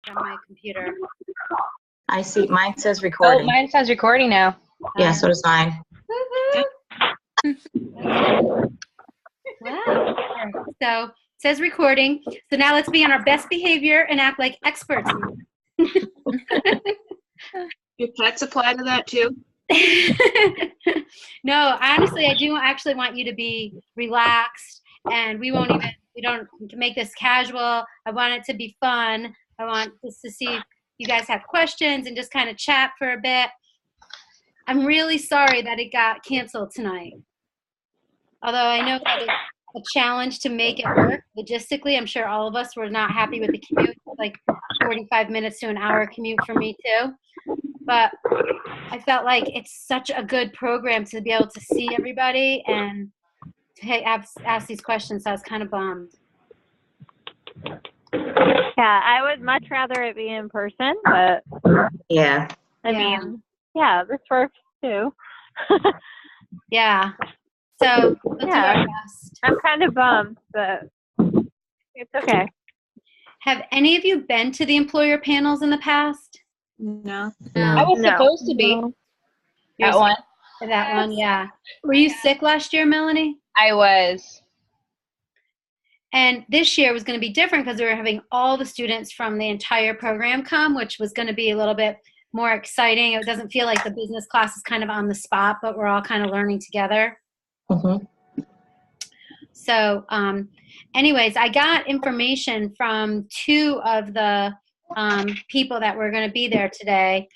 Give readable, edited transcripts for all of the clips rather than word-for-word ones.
on my computer. I see. Mine says Oh, recording. mine says recording now. Yeah, so does mine. Wow. So it says recording. So now let's be on our best behavior and act like experts. Do pets apply to that too? No, honestly, I do actually want you to be relaxed, and we don't make this casual. I want it to be fun. I want just to see if you guys have questions and just kind of chat for a bit. I'm really sorry that it got canceled tonight. Although I know that it's a challenge to make it work logistically. I'm sure all of us were not happy with the commute, like 45 minutes to an hour commute for me too. But I felt like it's such a good program to be able to see everybody and to ask these questions. So I was kind of bummed. Yeah, I would much rather it be in person, but Yeah. I mean, yeah, this works too. Yeah. So we'll do our best. I'm kind of bummed, but it's okay. Have any of you been to the employer panels in the past? No. I was No. supposed to be You're that one. That one, yeah. Were you sick last year, Melanie? I was. And this year was going to be different because we were having all the students from the entire program come, which was going to be a little bit more exciting. It doesn't feel like the business class is kind of on the spot, but we're all kind of learning together. Mm-hmm. So anyways, I got information from two of the people that were going to be there today.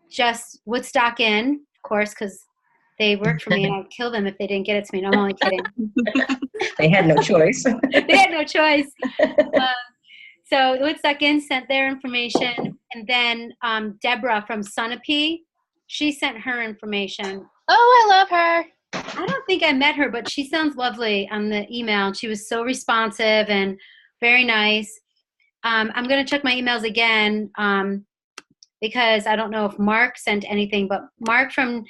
Just Woodstock Inn, of course, because they work for me and I'd kill them if they didn't get it to me. No, I'm only kidding. They had no choice. They had no choice. So Woodstock Inn sent their information, and then Deborah from Sunapee, she sent her information. Oh, I love her. I don't think I met her, but she sounds lovely on the email. She was so responsive and very nice. I'm going to check my emails again because I don't know if Mark sent anything, but Mark from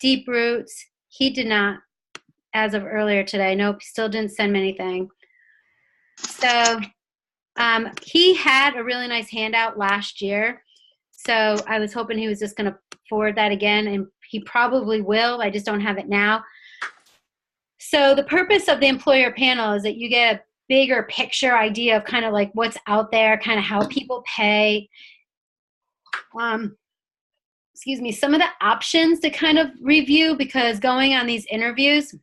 Deep Roots, he did not, as of earlier today. Nope, still didn't send me anything. So he had a really nice handout last year. So I was hoping he was just going to forward that again, and he probably will. I just don't have it now. So the purpose of the employer panel is that you get a bigger picture idea of kind of like what's out there, kind of how people pay. Excuse me, some of the options to kind of review, because going on these interviews,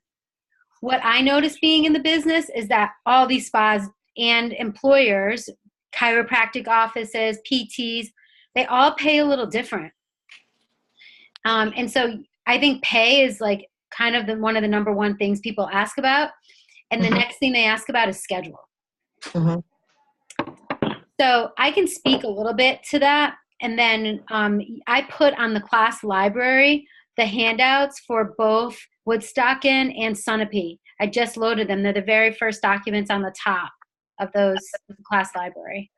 what I noticed being in the business is that all these spas and employers, chiropractic offices, PTs, they all pay a little different. And so I think pay is like kind of one of the number one things people ask about. And the next thing they ask about is schedule. Mm-hmm. So I can speak a little bit to that. And then I put on the class library the handouts for both Woodstock Inn and Sunapee. I just loaded them. They're the very first documents on the top of those class library.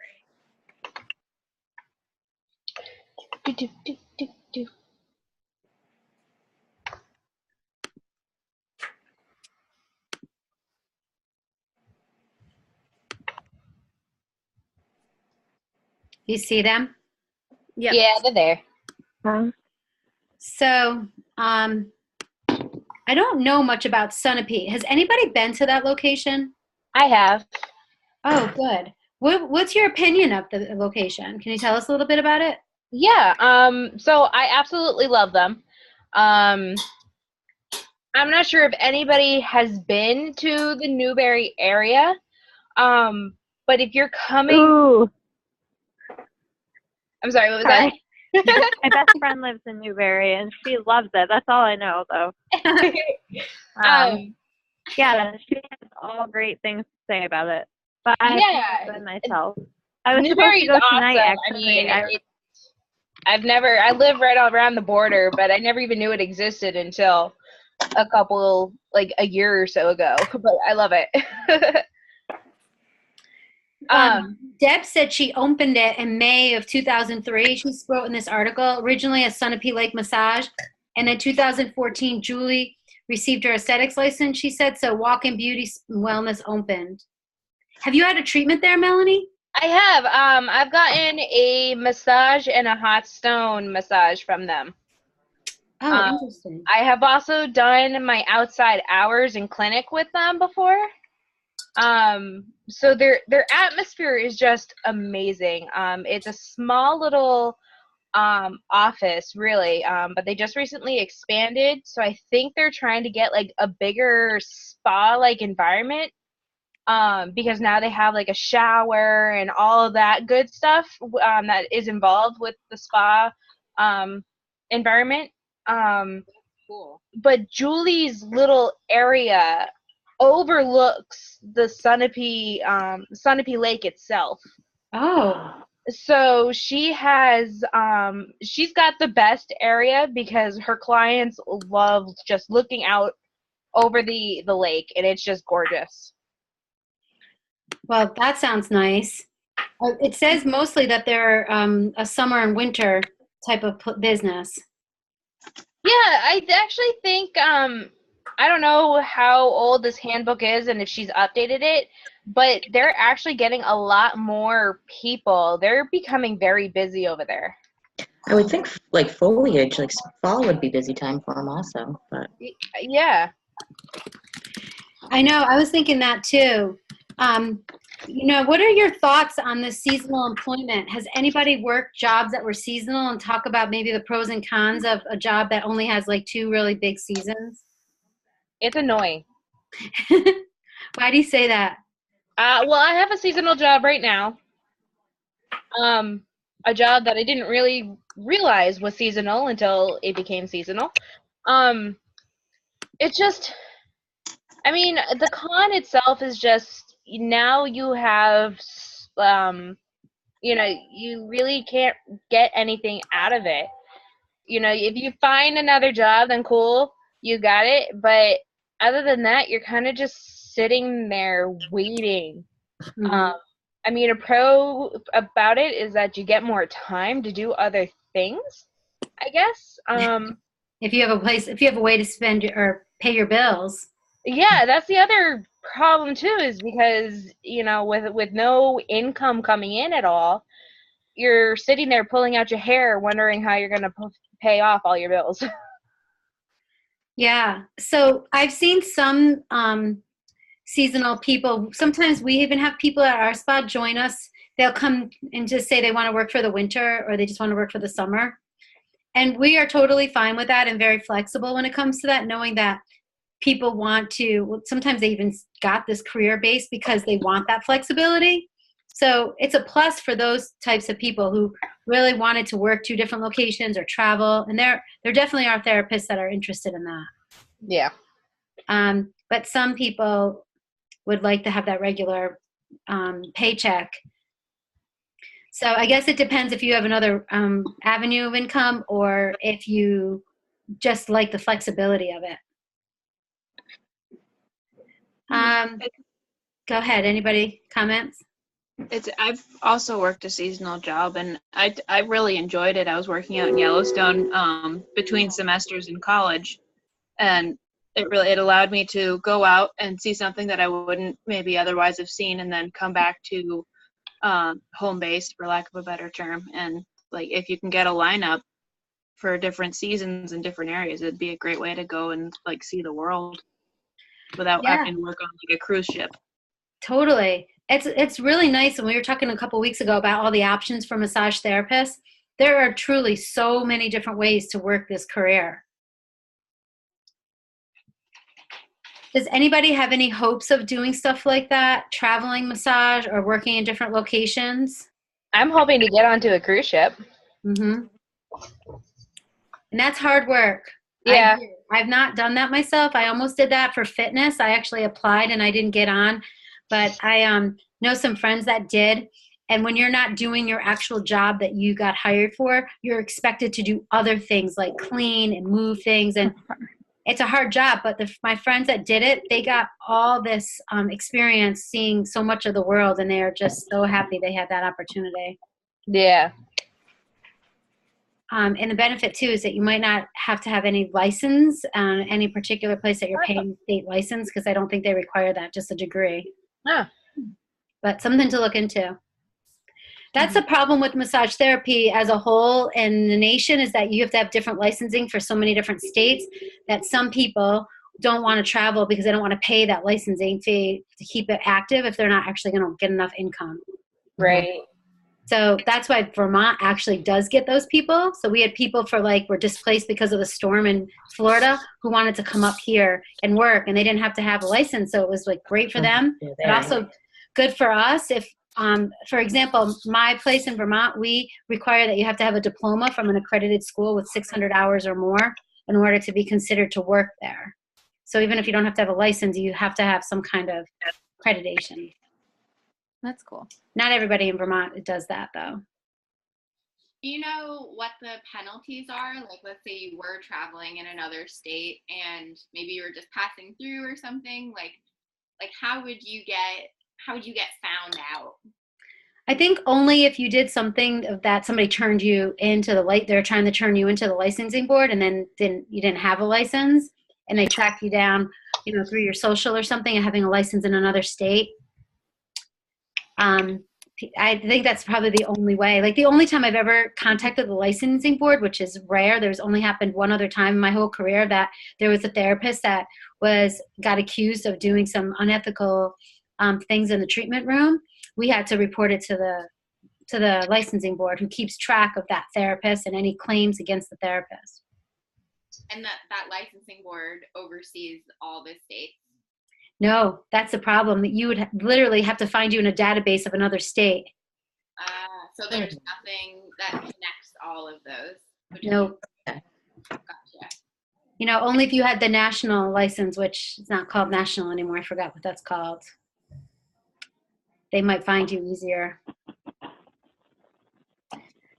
You see them? Yep. Yeah, they're there. So I don't know much about Sunapee. Has anybody been to that location? I have. Oh, good. What's your opinion of the location? Can you tell us a little bit about it? Yeah. So I absolutely love them. I'm not sure if anybody has been to the Newberry area. But if you're coming, Ooh. I'm sorry, what was that? My best friend lives in Newberry, and she loves it. That's all I know, though. Yeah, she has all great things to say about it. But I haven't been myself. I was Newberry's supposed to go tonight, awesome. actually. I mean, I live right around the border, but I never even knew it existed until a year or so ago. But I love it. Deb said she opened it in May of 2003. She wrote in this article, originally a Sunapee Lake massage, and in 2014, Julie received her aesthetics license, she said, so Walk-In Beauty Wellness opened. Have you had a treatment there, Melanie? I have. I've gotten a massage and a hot stone massage from them. Oh, Um, interesting. I have also done my outside hours in clinic with them before. So their atmosphere is just amazing. It's a small little office, really, but they just recently expanded, so I think they're trying to get like a bigger spa-like environment. Because now they have like a shower and all of that good stuff that is involved with the spa environment. Cool. But Julie's little area overlooks the Sunapee Lake itself. Oh, So she's got the best area because her clients love just looking out over the lake, and it's just gorgeous. well, that sounds nice. It says mostly that they're a summer and winter type of business. Yeah, I actually think I don't know how old this handbook is and if she's updated it, but they're actually getting a lot more people. They're becoming very busy over there. I would think like foliage, like fall would be busy time for them also, but Yeah. I know. I was thinking that too. What are your thoughts on the seasonal employment? Has anybody worked jobs that were seasonal and talk about maybe the pros and cons of a job that only has like 2 really big seasons? It's annoying. Why do you say that? Well, I have a seasonal job right now. A job that I didn't really realize was seasonal until it became seasonal. It's just, I mean, the con itself is just now you have, you really can't get anything out of it. If you find another job, then cool, you got it. But other than that, you're kind of just sitting there waiting. Mhm. I mean, a pro about it is that you get more time to do other things, I guess. If you have a way to spend or pay your bills. Yeah, that's the other problem too, is because, with no income coming in at all, you're sitting there pulling out your hair wondering how you're going to pay off all your bills. Yeah. So I've seen some seasonal people. Sometimes we even have people at our spa join us. They'll come and just say they want to work for the winter or they just want to work for the summer. And we are totally fine with that and very flexible when it comes to that, knowing that people want to, sometimes they even got this career base because they want that flexibility. So it's a plus for those types of people who really wanted to work 2 different locations or travel. And there definitely are therapists that are interested in that. Yeah. But some people would like to have that regular paycheck. So I guess it depends if you have another avenue of income or if you just like the flexibility of it. Go ahead. Anybody comments? I've also worked a seasonal job, and I really enjoyed it. I was working out in Yellowstone between semesters in college, and it allowed me to go out and see something that I wouldn't maybe otherwise have seen, and then come back to home base, for lack of a better term. And like, if you can get a lineup for different seasons in different areas, it'd be a great way to go and like see the world without having to work on like a cruise ship. Totally. It's really nice. And we were talking a couple weeks ago about all the options for massage therapists. There are truly so many different ways to work this career. Does anybody have any hopes of doing stuff like that, traveling massage or working in different locations? I'm hoping to get onto a cruise ship. Mm-hmm. And that's hard work. Yeah. I've not done that myself. I almost did that for fitness. I actually applied and I didn't get on, but I know some friends that did. And when you're not doing your actual job that you got hired for, you're expected to do other things like clean and move things. And it's a hard job, but my friends that did it, they got all this experience seeing so much of the world, and they are just so happy they had that opportunity. Yeah. And the benefit, too, is that you might not have to have any license, any particular place that you're paying state license, because I don't think they require that, just a degree. Huh. But something to look into. That's the problem with massage therapy as a whole in the nation, is that you have to have different licensing for so many different states that some people don't want to travel because they don't want to pay that licensing fee to keep it active if they're not actually going to get enough income. Right. So that's why Vermont actually does get those people. So we had people were displaced because of the storm in Florida who wanted to come up here and work, and they didn't have to have a license. So it was like great for them, but also good for us. If, for example, my place in Vermont, we require that you have to have a diploma from an accredited school with 600 hours or more in order to be considered to work there. So even if you don't have to have a license, you have to have some kind of accreditation. That's cool. Not everybody in Vermont does that, though. Do you know what the penalties are? Like, let's say you were traveling in another state and maybe you were just passing through or something. Like how would you get found out? I think only if you did something that somebody turned you into they're trying to turn you into the licensing board, and then you didn't have a license, and they track you down, through your social or something, and having a license in another state. I think that's probably the only way. Like, the only time I've ever contacted the licensing board, which is rare, there's only happened one other time in my whole career, that there was a therapist that got accused of doing some unethical things in the treatment room. We had to report it to the licensing board, who keeps track of that therapist and any claims against the therapist. And that licensing board oversees all the states? No, that's the problem. That you would literally have to find you in a database of another state. So there's nothing that connects all of those? No. Gotcha. Only if you had the national license, which is not called national anymore. I forgot what that's called. They might find you easier.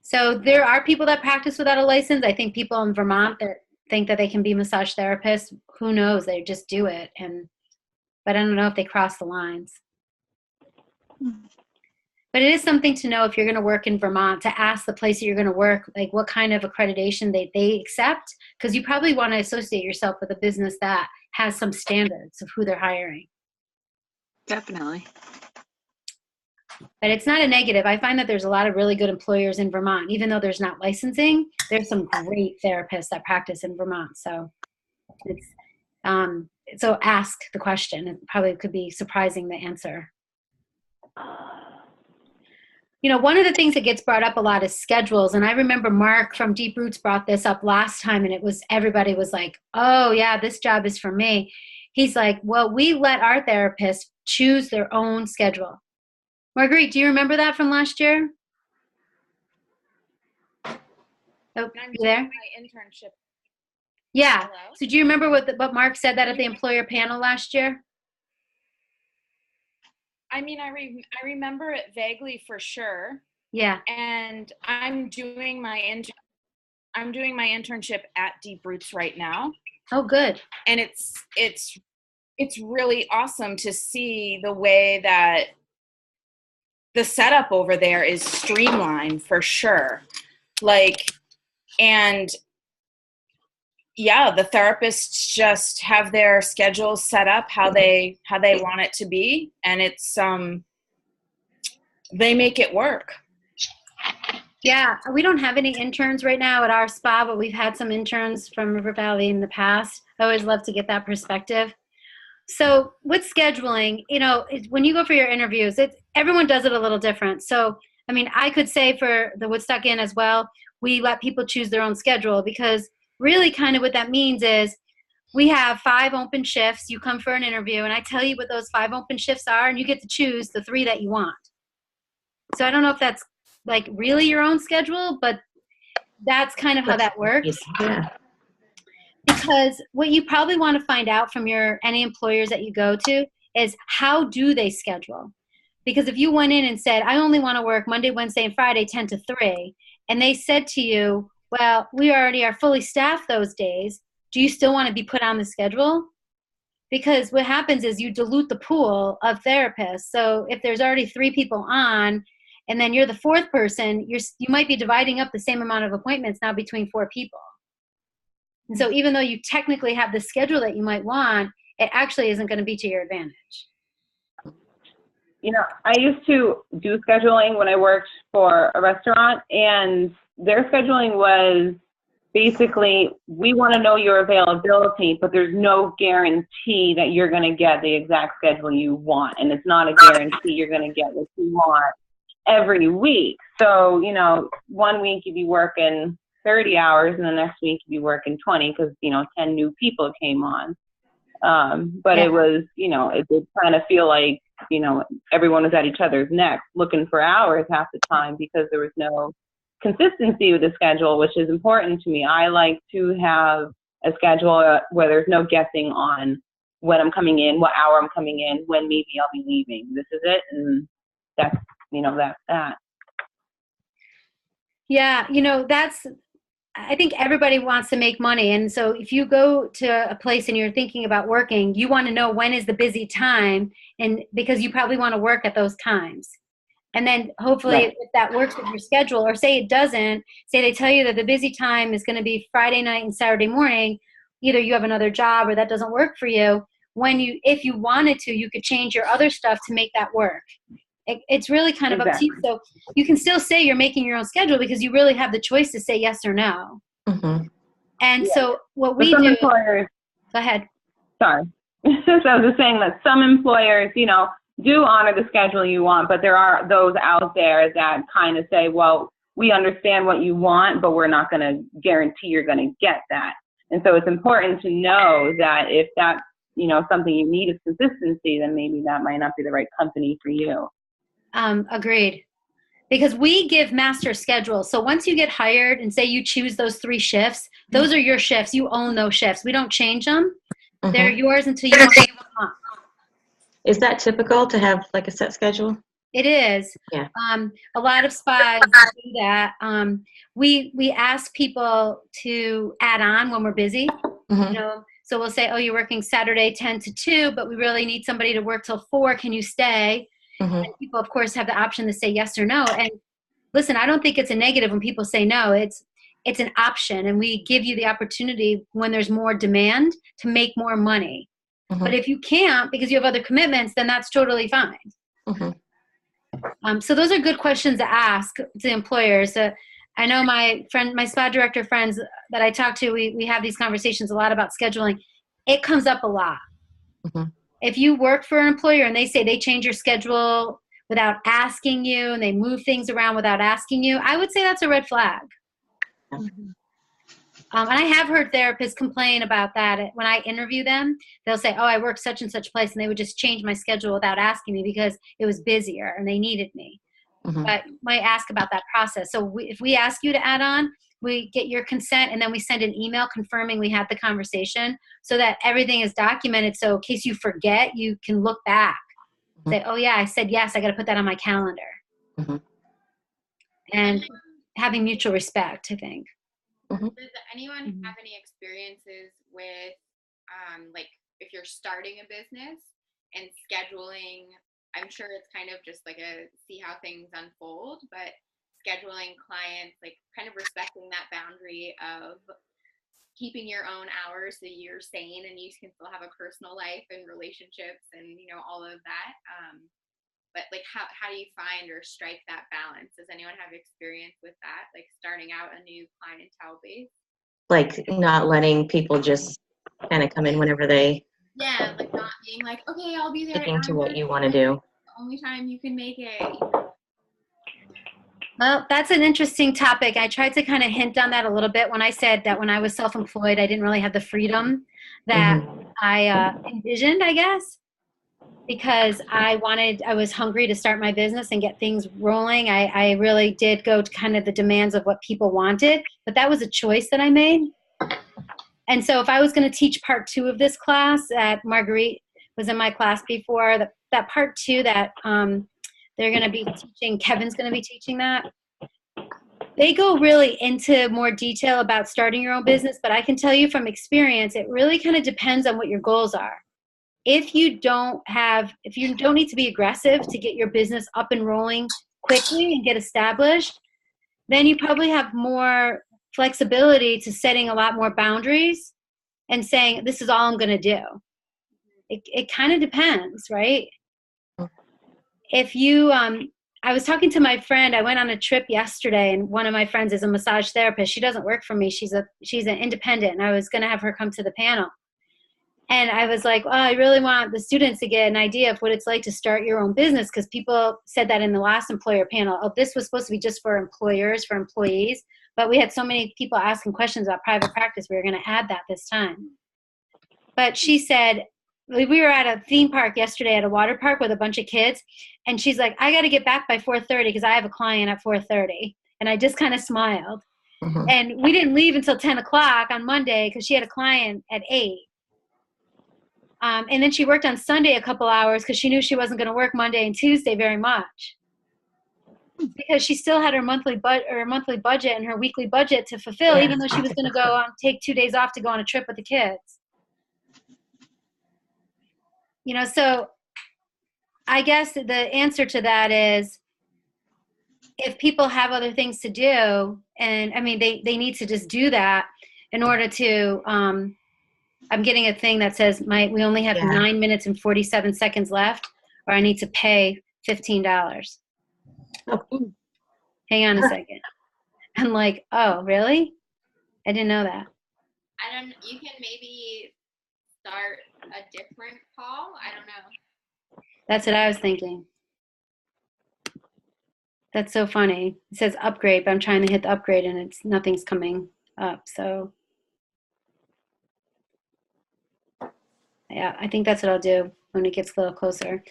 So there are people that practice without a license. I think people in Vermont that think that they can be massage therapists. Who knows? They just do it. But I don't know if they cross the lines. But it is something to know if you're going to work in Vermont, to ask the place that you're going to work, like what kind of accreditation they accept, because you probably want to associate yourself with a business that has some standards of who they're hiring. Definitely. But it's not a negative. I find that there's a lot of really good employers in Vermont. Even though there's not licensing, there's some great therapists that practice in Vermont. So it's so ask the question. It probably could be surprising, the answer. One of the things that gets brought up a lot is schedules. And I remember Mark from Deep Roots brought this up last time, and everybody was like, oh yeah, this job is for me. He's like, well, we let our therapists choose their own schedule. Marguerite, do you remember that from last year? Oh, I'm you there? doing my internship. Yeah. Hello? So do you remember what Mark said that at the employer panel last year? I mean, I remember it vaguely for sure. Yeah. And I'm doing my internship at Deep Roots right now. Oh, good. And it's really awesome to see the way that the setup over there is streamlined for sure. And yeah, the therapists just have their schedules set up how they want it to be, and it's they make it work. Yeah, we don't have any interns right now at our spa, but we've had some interns from River Valley in the past. I always love to get that perspective. So with scheduling, when you go for your interviews, everyone does it a little different. So, I mean, I could say for the Woodstock Inn as well, we let people choose their own schedule, because really kind of what that means is we have 5 open shifts. You come for an interview, and I tell you what those 5 open shifts are, and you get to choose the 3 that you want. So I don't know if that's like really your own schedule, but that's kind of how that works. Yeah. Because what you probably want to find out from any employers that you go to is, how do they schedule? Because if you went in and said, I only want to work Monday, Wednesday, and Friday 10 to 3, and they said to you, well, we already are fully staffed those days, do you still want to be put on the schedule? Because what happens is you dilute the pool of therapists. So if there's already 3 people on, and then you're the 4th person, you might be dividing up the same amount of appointments now between 4 people. And so even though you technically have the schedule that you might want, it actually isn't going to be to your advantage. I used to do scheduling when I worked for a restaurant, and their scheduling was basically, we want to know your availability, but there's no guarantee that you're going to get the exact schedule you want. And it's not a guarantee you're going to get what you want every week. So, 1 week you'd be working 30 hours and the next week you'd be working 20 because, 10 new people came on. But it was, it did kind of feel like, everyone was at each other's necks looking for hours half the time because there was no consistency with the schedule, which is important to me. I like to have a schedule where there's no guessing on when I'm coming in, what hour I'm coming in, when maybe I'll be leaving. This is it, and that's, that's that. Yeah, I think everybody wants to make money. And so if you go to a place and you're thinking about working, you want to know when is the busy time, and because you probably want to work at those times. And then hopefully if that works with your schedule, or say it doesn't, say they tell you that the busy time is going to be Friday night and Saturday morning, either you have another job or that doesn't work for you. If you wanted to, you could change your other stuff to make that work. It's really kind of up to you. So you can still say you're making your own schedule because you really have the choice to say yes or no. Mm-hmm. And so what we some do. Employers, go ahead. Sorry. So I was just saying that some employers, do honor the schedule you want, but there are those out there that kind of say, well, we understand what you want, but we're not going to guarantee you're going to get that. And so it's important to know that if that's, something you need is consistency, then maybe that might not be the right company for you. Agreed. Because we give master schedules. So once you get hired and say you choose those 3 shifts, those are your shifts. You own those shifts. We don't change them. Mm-hmm. They're yours until you don't change them. Is that typical to have like a set schedule? It is. Yeah. A lot of spas do that. We ask people to add on when we're busy. Mm-hmm. So we'll say, oh, you're working Saturday 10 to 2, but we really need somebody to work till 4. Can you stay? Mm-hmm. And people, of course, have the option to say yes or no. And listen, I don't think it's a negative when people say no. It's an option, and we give you the opportunity when there's more demand to make more money. Mm-hmm. But if you can't because you have other commitments, then that's totally fine. Mm-hmm. So those are good questions to ask to employers. I know my spa director friends that I talk to, we have these conversations a lot about scheduling. It comes up a lot. Mm-hmm. If you work for an employer and they say they change your schedule without asking you and they move things around without asking you, I would say that's a red flag. Mm-hmm. And I have heard therapists complain about that. When I interview them, they'll say, oh, I work such and such place, and they would just change my schedule without asking me because it was busier and they needed me. Mm-hmm. But might ask about that process. So if we ask you to add on, we get your consent, and then we send an email confirming we had the conversation so that everything is documented. So in case you forget, you can look back. Mm-hmm. Say, oh, yeah, I said yes. I got to put that on my calendar. Mm-hmm. And having mutual respect, I think. Mm-hmm. Does anyone have any experiences with, like, if you're starting a business and scheduling? I'm sure it's kind of just like see how things unfold, but scheduling clients, like kind of respecting that boundary of keeping your own hours so you're sane and you can still have a personal life and relationships and, all of that. But like, how do you find or strike that balance? Does anyone have experience with that? Like starting out a new clientele base? Like not letting people just kind of come in whenever they. Yeah, like not being like, okay, I'll be there. Sticking to what you want to do. The only time you can make it. Well, that's an interesting topic. I tried to kind of hint on that a little bit when I said that when I was self-employed, I didn't really have the freedom that I envisioned, I guess. Because I was hungry to start my business and get things rolling. I really did go to kind of the demands of what people wanted, but that was a choice that I made. And so if I was going to teach part 2 of this class, that Marguerite was in my class before, that part 2 that they're going to be teaching, Kevin's going to be teaching that. They go really into more detail about starting your own business, but I can tell you from experience, it really kind of depends on what your goals are. If you don't need to be aggressive to get your business up and rolling quickly and get established, then you probably have more flexibility to setting a lot more boundaries and saying, this is all I'm going to do. It kind of depends, right? if you, I was talking to my friend. I went on a trip yesterday, and one of my friends is a massage therapist. She doesn't work for me. She's an independent, and I was going to have her come to the panel. And I was like, oh, I really want the students to get an idea of what it's like to start your own business, because people said that in the last employer panel. Oh, this was supposed to be just for employers, for employees. But we had so many people asking questions about private practice, we were going to add that this time. But she said, we were at a theme park yesterday at a water park with a bunch of kids. And she's like, I got to get back by 4:30 because I have a client at 4:30. And I just kind of smiled. Mhm. And we didn't leave until 10 o'clock on Monday because she had a client at 8. And then she worked on Sunday a couple hours because she knew she wasn't going to work Monday and Tuesday very much, because she still had her monthly budget and her weekly budget to fulfill, Yeah. even though she was going to go take 2 days off to go on a trip with the kids. You know, so I guess the answer to that is, if people have other things to do, and I mean, they need to just do that in order to, I'm getting a thing that says we only have 9 minutes and 47 seconds left, or I need to pay $15. Oh. Hang on a second. I'm like, oh, really? I didn't know that. You can maybe start a different call. I don't know. That's what I was thinking. That's so funny. It says upgrade, but I'm trying to hit the upgrade and nothing's coming up. So yeah, I think that's what I'll do when it gets a little closer.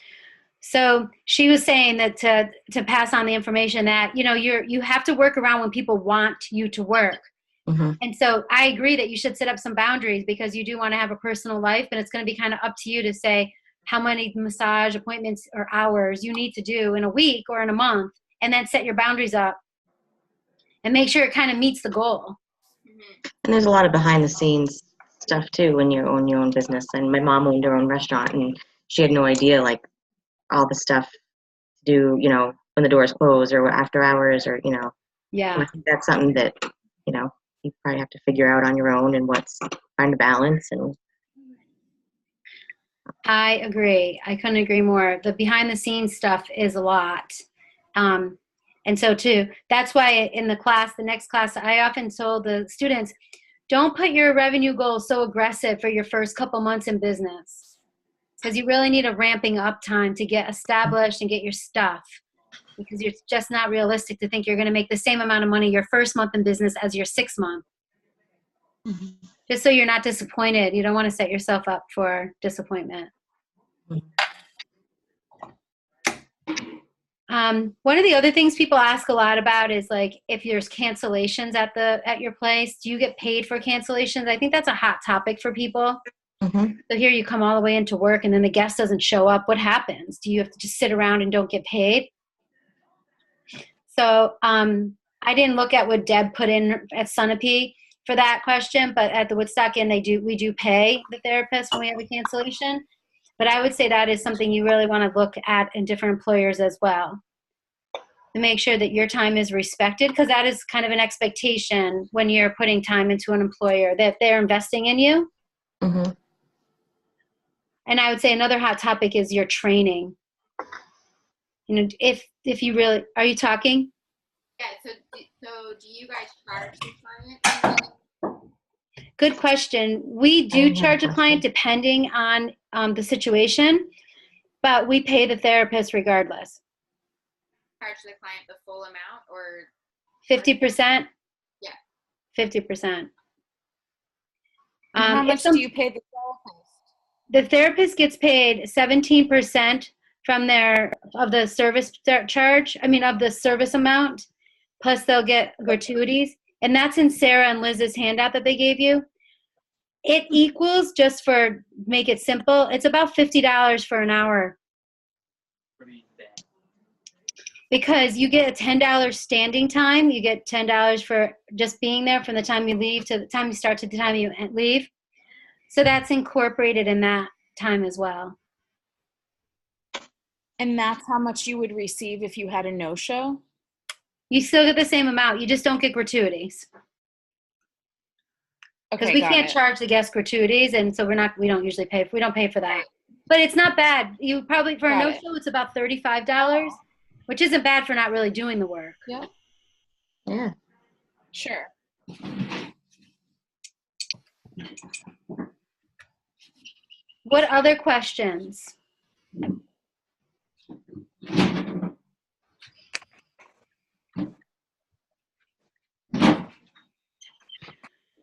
So she was saying that to pass on the information that, you know, you have to work around when people want you to work. Mhm. And so I agree that you should set up some boundaries, because you do want to have a personal life, and it's going to be kind of up to you to say how many massage appointments or hours you need to do in a week or in a month, and then set your boundaries up and make sure it kind of meets the goal. And there's a lot of behind the scenes stuff too when you own your own business. And my mom owned her own restaurant, and she had no idea, like, all the stuff to do, you know, when the doors close or after hours, or, you know. Yeah. I think that's something that, you know, you probably have to figure out on your own, and find a balance. And I agree. I couldn't agree more. The behind the scenes stuff is a lot. And so too, that's why in the next class, I often told the students, don't put your revenue goals so aggressive for your first couple months in business, because you really need a ramping up time to get established and get your stuff, because it's just not realistic to think you're going to make the same amount of money your first month in business as your 6th month. Mm-hmm. Just so you're not disappointed. You don't want to set yourself up for disappointment. One of the other things people ask a lot about is, like, if there's cancellations at your place, do you get paid for cancellations? I think that's a hot topic for people. Mhm. So here you come all the way into work, and then the guest doesn't show up. What happens? Do you have to just sit around and don't get paid? So I didn't look at what Deb put in at Sunapee for that question, but at the Woodstock Inn, we do pay the therapist when we have a cancellation. But I would say that is something you really want to look at in different employers as well, to make sure that your time is respected, because that is kind of an expectation when you're putting time into an employer, that they're investing in you. Mhm. And I would say another hot topic is your training. You know, if you really, are you talking? Yeah. So do you guys charge the client? Good question. We do charge a client depending on the situation, but we pay the therapist regardless. Charge the client the full amount, or 50%? Yeah. 50%. And how much do you pay the therapist? The therapist gets paid 17% from of the service charge, of the service amount, plus they'll get gratuities. And that's in Sarah and Liz's handout that they gave you. It equals, just for make it simple, it's about $50 for an hour. Because you get a $10 standing time. You get $10 for just being there from the time you leave to the time you start to the time you leave. So that's incorporated in that time as well. And that's how much you would receive if you had a no-show? You still get the same amount. You just don't get gratuities. Because Okay, we got can't it. charge the guests gratuities, and so we don't usually pay. We don't pay for that. But it's not bad. You probably, for a Got it. no-show, it's about $35, which isn't bad for not really doing the work. Yeah. Sure. What other questions?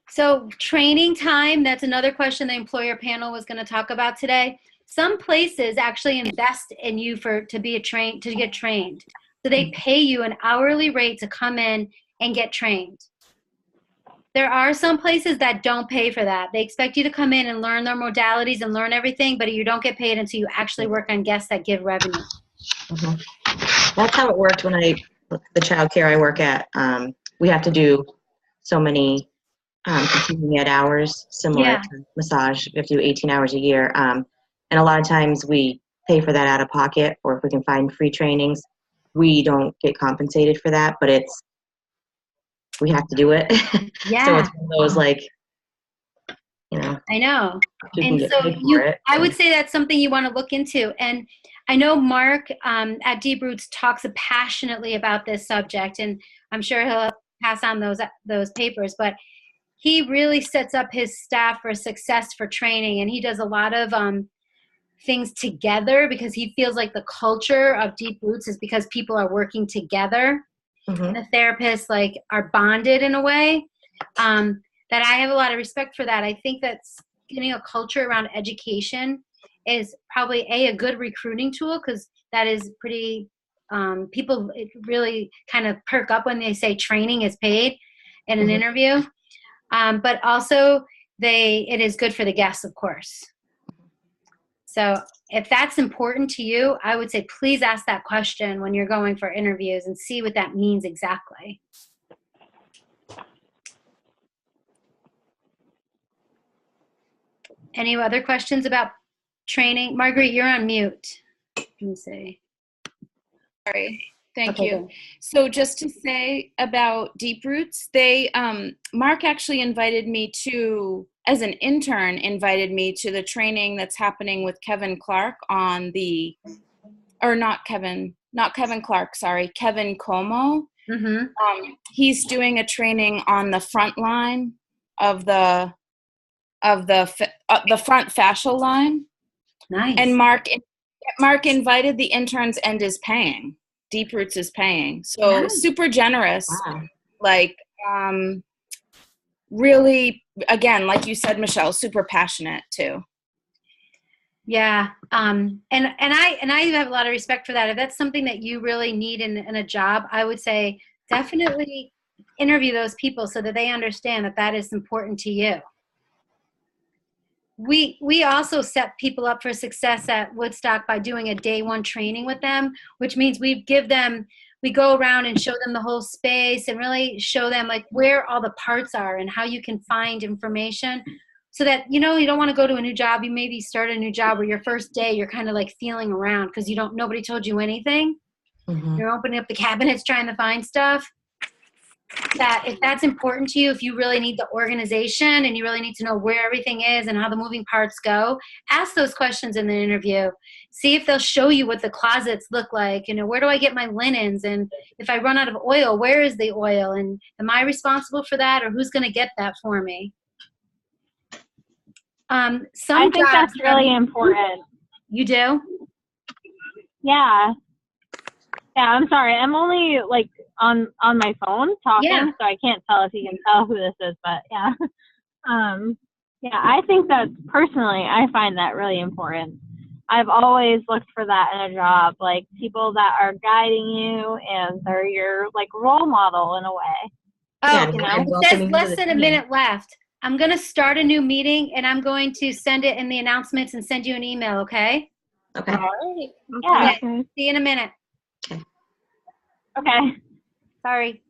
So training time, that's another question the employer panel was going to talk about today. Some places actually invest in you to get trained. So they pay you an hourly rate to come in and get trained. There are some places that don't pay for that. They expect you to come in and learn their modalities and learn everything, but you don't get paid until you actually work on guests that give revenue. That's how it worked when the child care I work at. We have to do so many continuing ed hours, similar to massage. We have to do 18 hours a year. And a lot of times we pay for that out of pocket, or if we can find free trainings, we don't get compensated for that, but we have to do it. Yeah. So it's one of those, like, you know. I know. And so I would say that's something you want to look into. And I know Mark at Deep Roots talks passionately about this subject, and I'm sure he'll pass on those papers, but he really sets up his staff for success for training, and he does a lot of things together because he feels like the culture of Deep Roots is because people are working together. And the therapists are bonded in a way that I have a lot of respect for that. I think that's getting a culture around education is probably a good recruiting tool, because that is pretty people really kind of perk up when they say training is paid in an interview. But also it is good for the guests, of course. So if that's important to you, I would say please ask that question when you're going for interviews and see what that means exactly. Any other questions about training? Marguerite, you're on mute. Let me see. Sorry. Thank Okay, you. good. So just to say about Deep Roots, Mark actually invited me as an intern, invited me to the training that's happening with Kevin Clark Kevin Clark, sorry, Kevin Como. He's doing a training on the front line of the front fascial line. Nice. And Mark invited the interns and is paying. Deep Roots is paying. So Nice. super generous. Wow. Really, again, like you said, Michelle, super passionate too. Yeah. And I have a lot of respect for that. If that's something that you really need in a job, I would say definitely interview those people so that they understand that is important to you. We also set people up for success at Woodstock by doing a day one training with them, which means we go around and show them the whole space and really show them where all the parts are and how you can find information, so that, you don't want to go to a new job. You maybe start a new job where your first day you're kind of feeling around because nobody told you anything. You're opening up the cabinets trying to find stuff. That if that's important to you, if you really need the organization and you really need to know where everything is and how the moving parts go, ask those questions in the interview. See if they'll show you what the closets look like. Where do I get my linens? And if I run out of oil, where is the oil? And am I responsible for that, or who's going to get that for me? I think that's really important. You do? Yeah. Yeah, I'm sorry. I'm only on my phone talking, so I can't tell if you can tell who this is, but yeah. Yeah, I think that personally, I find that really important. I've always looked for that in a job, people that are guiding you and they're your role model in a way. Oh, it says less than a minute left. I'm going to start a new meeting and I'm going to send it in the announcements and send you an email, okay? Okay. All right. Yeah. Okay. See you in a minute. Okay. Sorry.